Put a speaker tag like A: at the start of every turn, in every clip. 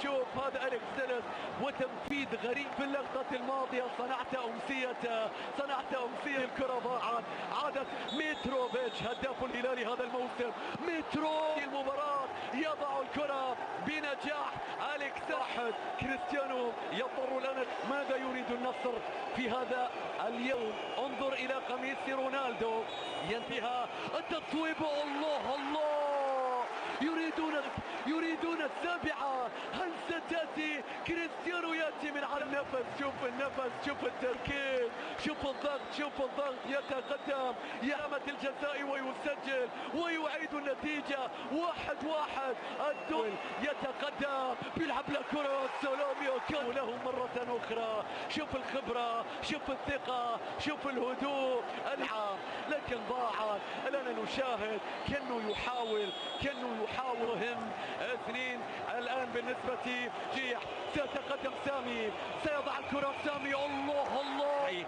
A: نشوف هذا أليكس تيلس وتنفيذ غريب في اللقطة الماضية. صنعت أمسية الكرة ضاعت. عادت متروفيتش هداف الهلال هذا الموسم. المباراة يضع الكرة بنجاح. أليكس واحد. كريستيانو يضطر الآن. ماذا يريد النصر في هذا اليوم؟ انظر إلى قميص رونالدو. ينتهى التصويب. الله يريدون السابعة. هل ستأتي؟ كريستيانو يأتي من على النفس. شوف التركيز، شوف الضغط. يتقدم يامة الجزاء ويسجل ويعيد النتيجة 1-1. الدول يتقدم بيلعب له كرة. سلام يكون له مرة أخرى. شوف الخبرة، شوف الثقة، شوف الهدوء. لكن ضاعت. الآن نشاهد كأنه يحاول هم 2 الآن بالنسبة جيح. سيتقدم سامي، سيضع الكرة سامي. الله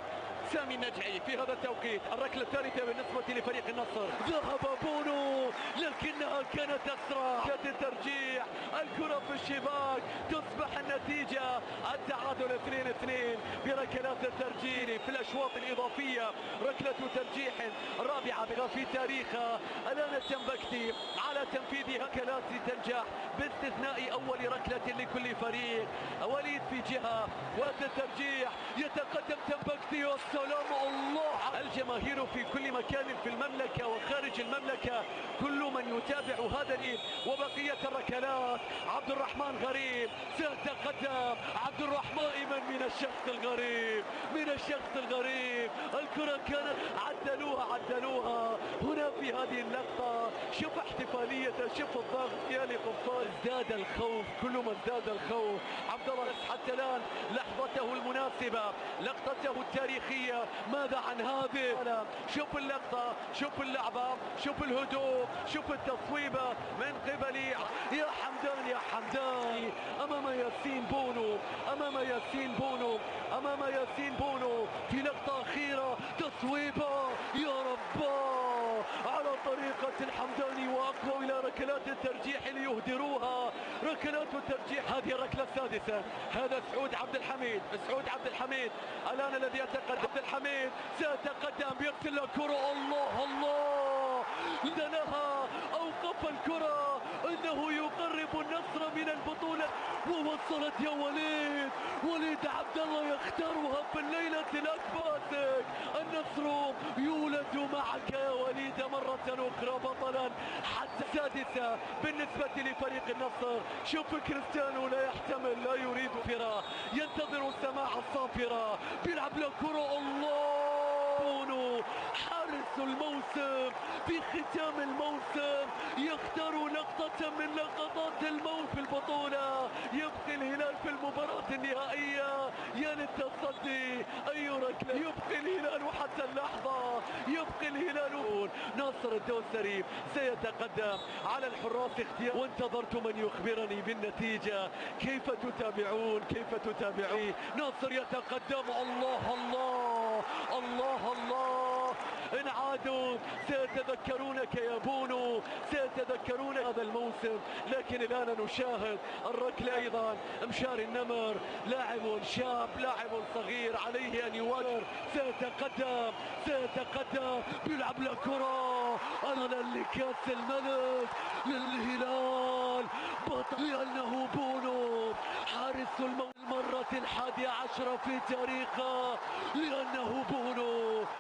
A: سامي النجعي في هذا التوقيت. الركلة الثالثة بالنسبة لفريق النصر. ذهب بونو لكنها كانت أسرع. الترجيح، الكرة في الشباك. تصبح النتيجة التعادل 2-2 بركلات الترجيح في الأشواط الإضافية. ركلة ترجيح رابعة في تاريخها. الآن التنبكتي على تنفيذ ركلات تنجح باستثناء أول ركلة لكل فريق. وليد في جهة والترجيح. يتقدم تنبكتي. والسلام. الله. الجماهير في كل مكان في المملكة وخارج المملكة، كل من يتابع هذا وبقية الركلات. عبد الرحمن غريب سيتقدم. عبد الرحمن من الشخص الغريب. الكرة كانت عدلوها هنا في هذه اللقطة. شوف احتفاليته، شوف الضغط. يا لقفار. ازداد الخوف، كل من ازداد الخوف. عبد الله حتى الآن لحظته المناسبة، لقطته التاريخية. ماذا عن هذه؟ شوف اللقطة، شوف اللعبة، شوف الهدوء، شوف التصويبة من قبل يا حمدان أمام ياسين بونو في لقطة أخيرة. تصويبة يا رب على طريقة الحمداني. وأقوى إلى ركلات الترجيح ليهدروها. ركلات الترجيح. هذه الركلة السادسة. هذا سعود عبد الحميد الآن الذي يتقدم. عبد الحميد سيتقدم بيقتل الكرة. الله دناها. أوقف الكرة. إنه يقرب النصر من البطولة. ووصلت يا وليد عبد الله يختارها في الليلة الأكبر. النصر يولد معك يا وليد مرة أخرى بطلا حتى السادسة بالنسبة لفريق النصر. شوف كريستيانو لا يحتمل، لا يريد فرا، ينتظر السماع الصافرة. بيلعب له كرة. الله. حارس الموسم في ختام الموسم يختار لقطة من لقطات الموت في البطولة. يبقي الهلال في المباراة النهائية. يا للتصدي. أي ركلة. يبقي الهلال وحتى اللحظة يبقي الهلال. ناصر الدوسري سيتقدم على الحراس اختيار. وانتظرت من يخبرني بالنتيجة. كيف تتابعون؟ ناصر يتقدم. الله. إن عادوا سيتذكرونك يا بونو، سيتذكرون هذا الموسم. لكن الآن نشاهد الركلة أيضا. مشاري النمر لاعب شاب، لاعب صغير، عليه أن يواجه. سيتقدم بيلعب له كرة. أنا لكأس الملك للهلال بطل، لأنه بونو حارس المرة 11 في تاريخه.